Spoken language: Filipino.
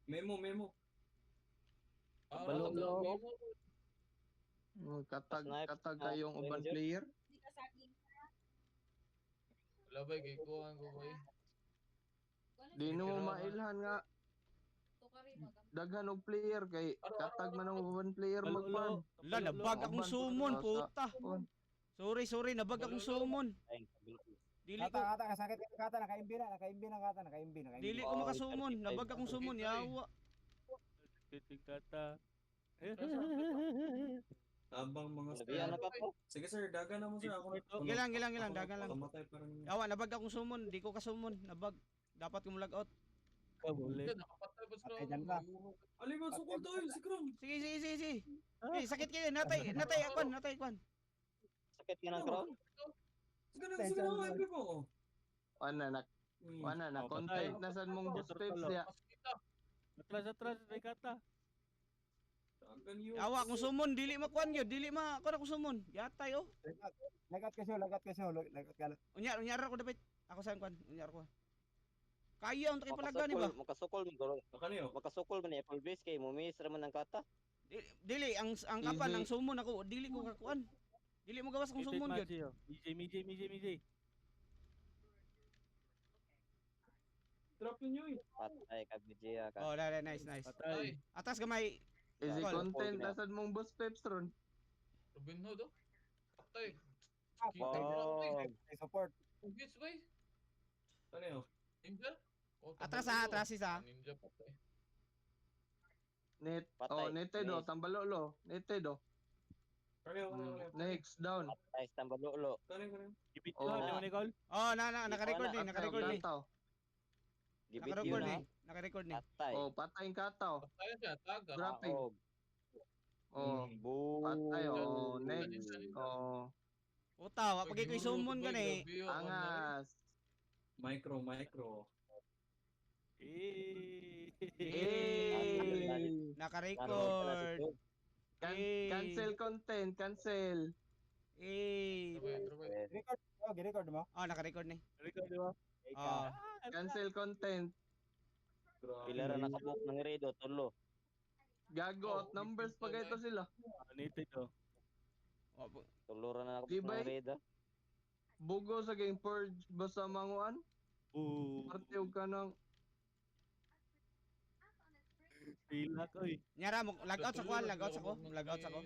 Memo. Kabalo mo. Katag kayong uban player. Wala ba, gikuhan ko ko eh. Di mo mailhan nga. Daghan og player kay katag man ang uban player magfarm. La, nabag akong summon, puta. Sorry, nabag akong summon. Dili ko, Kata, kasakit kata, nakaimbi na kata. dili ko makasummon, nabag akong summon, yawa. Kata. Abang mga Nabiyan na ka po. Sige sir, dagan na mo sir. Ako Gilang, dagan lang. Kamatay parang... Yawa, nabag akong summon, di ko kasummon, nabag. Dapat ko mag out. Kabuli. Nakapatay ba sila? Patay dyan ba? Aliman, sukol tayo, si Kram. Sige. Eh, sakit kayo, natay akwan. Sakit ka ng crown? Sige na, MP mo. Wala na content na sad mong boss peps ya. Atras, may kata. Dagan yun. Yawa akong summon, dili makwan gyud, dili makon akong summon. Yatay oh. Lagat ka siya. Unyar ako dapat. Ako sa kwan, unyar ko. Kaya ang takipalaga ni ba? Makasukol mo guro. Kaniyo? Makasukol man Apple base kay mumis raman ng kata. Dili ang kapan ang summon ako, dili ko kakuan. Dili mo gawas akong summon gyud. MJ. Drop ninyo eh. Patay ka BJ ka. Oh, nice. Patay. Atas gamay. Easy Call. content na sad mong boss peps ron. Robin Hood oh. Patay. Oh. Support. Ugits ba eh? Kaniyo? Ninja? Atras isa. Ninja patay. Patay. Netedo, tambalolo. Netedo. Kaniyo. Next down. Patay sa tambalolo. Kaniyo. Gipit Oh. ko naman Nicole. Oh, naka-record ni. Gibit yun na. Naka-record ni. Patay. Oh, patay kataw. Patay siya, taga. Grabe. Oh, Boom. patay. Oh, next. Oh, Puta, wa pagay ko summon ka ni. angas. Micro. Eh. Naka-record. Cancel content, cancel. Record mo. Oh, naka-record ni. Ikaw di ba? Oh. Cancel content. Pila ra nakabuk ng redo tulo. Gago, numbers pa ito sila. Nito. Tulo ra na nakabuk Tibay. ng redo. Bugo sa game purge basta manguan. Oo. Partiw ka ng Pila ko eh. Nyara mo, log out sa ko.